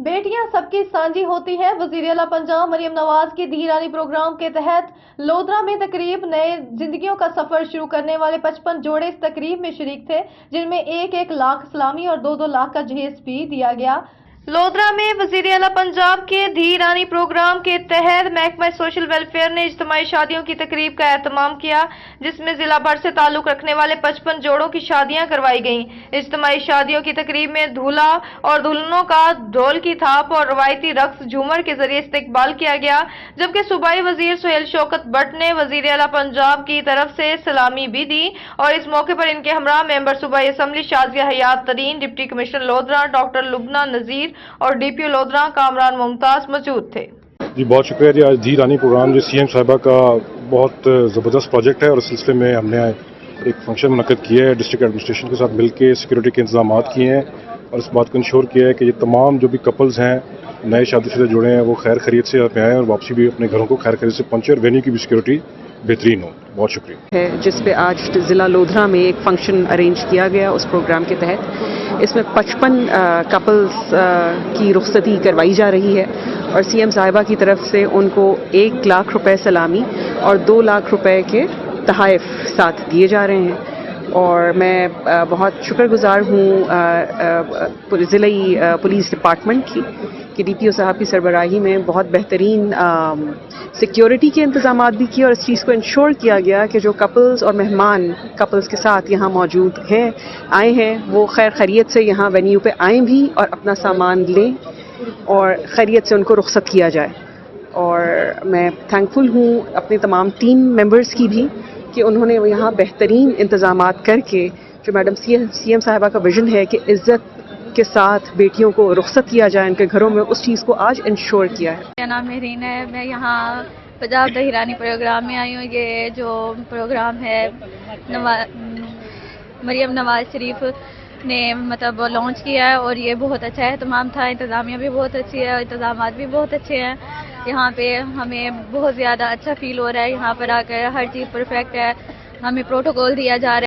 बेटियां सबकी साझी होती है। वजीर आला पंजाब मरियम नवाज की धी रानी प्रोग्राम के तहत लोधरा में तकरीब नए जिंदगियों का सफर शुरू करने वाले 55 जोड़े इस तकरीब में शरीक थे, जिनमें 1-1 लाख सलामी और 2-2 लाख का जहेज भी दिया गया। लोधरा में वजीर आला पंजाब के धी रानी प्रोग्राम के तहत महकमा सोशल वेलफेयर ने इज्तिमाई शादियों की तकरीब का एहतमाम किया, जिसमें जिला भर से ताल्लुक रखने वाले 55 जोड़ों की शादियां करवाई गईं। इज्तिमाई शादियों की तकरीब में दूल्हा और दुल्हनों का ढोल की थाप और रवायती रक्स झूमर के जरिए इस्तकबाल किया गया, जबकि सूबाई वजीर सुहेल शौकत भट्ट ने वजीर आला पंजाब की तरफ से सलामी भी दी और इस मौके पर इनके हमरा मेंबर सूबाई assembly Shazia Hayat Tareen, deputy commissioner Lodhran doctor Lubna Nazir और डीपीओ लोधरा कामरान मुमताज मौजूद थे। जी बहुत शुक्रिया जी। आज धी रानी प्रोग्राम जो सीएम साहिबा का बहुत ज़बरदस्त प्रोजेक्ट है और इस सिलसिले में हमने एक फंक्शन मुनक्किद किया है, डिस्ट्रिक्ट एडमिनिस्ट्रेशन के साथ मिलकर सिक्योरिटी के इंतजाम किए हैं और इस बात को इंश्योर किया है कि ये तमाम जो भी कपल्स हैं, नए शादीशुदा जुड़े हैं, वो खैर खैरियत से यहाँ पे आएँ और वापसी भी अपने घरों को खैर खैरियत से पहुँचे और वेन्यू की भी सिक्योरिटी बेहतरीन हो। बहुत शुक्रिया है जिस पे आज ज़िला लोधरा में एक फंक्शन अरेंज किया गया उस प्रोग्राम के तहत। इसमें 55 कपल्स की रुखसती करवाई जा रही है और सीएम साहिबा की तरफ से उनको 1 लाख रुपए सलामी और 2 लाख रुपए के तोहफ़े साथ दिए जा रहे हैं। और मैं बहुत शुक्रगुजार हूँ ज़िलाई पुलिस डिपार्टमेंट की कि डीपीओ साहब की सरबराही में बहुत बेहतरीन सिक्योरिटी के इंतजाम भी किए और इस चीज़ को इंश्योर किया गया कि जो कपल्स और मेहमान कपल्स के साथ यहाँ मौजूद हैं, आए हैं, वो खैर खैरियत से यहाँ वेन्यू पे आएँ भी और अपना सामान लें और खैरियत से उनको रुखसत किया जाए। और मैं थैंकफुल हूँ अपने तमाम टीम मेंबर्स की भी कि उन्होंने यहाँ बेहतरीन इंतजामात करके जो मैडम सीएम साहिबा का विजन है कि इज़्ज़त के साथ बेटियों को रुखसत किया जाए उनके घरों में, उस चीज़ को आज इंश्योर किया है। मेरा नाम मेरीन है, मैं यहाँ पंजाब धी रानी प्रोग्राम में आई हूँ। ये जो प्रोग्राम है मरियम नवाज शरीफ ने मतलब लॉन्च किया है और ये बहुत अच्छा एहतमाम था। इंतज़ामिया भी बहुत अच्छी है, इंतज़ामात भी बहुत अच्छे हैं। यहाँ पे हमें बहुत ज़्यादा अच्छा फील हो रहा है, यहाँ पर आकर हर चीज़ परफेक्ट है, हमें प्रोटोकॉल दिया जा रहा है।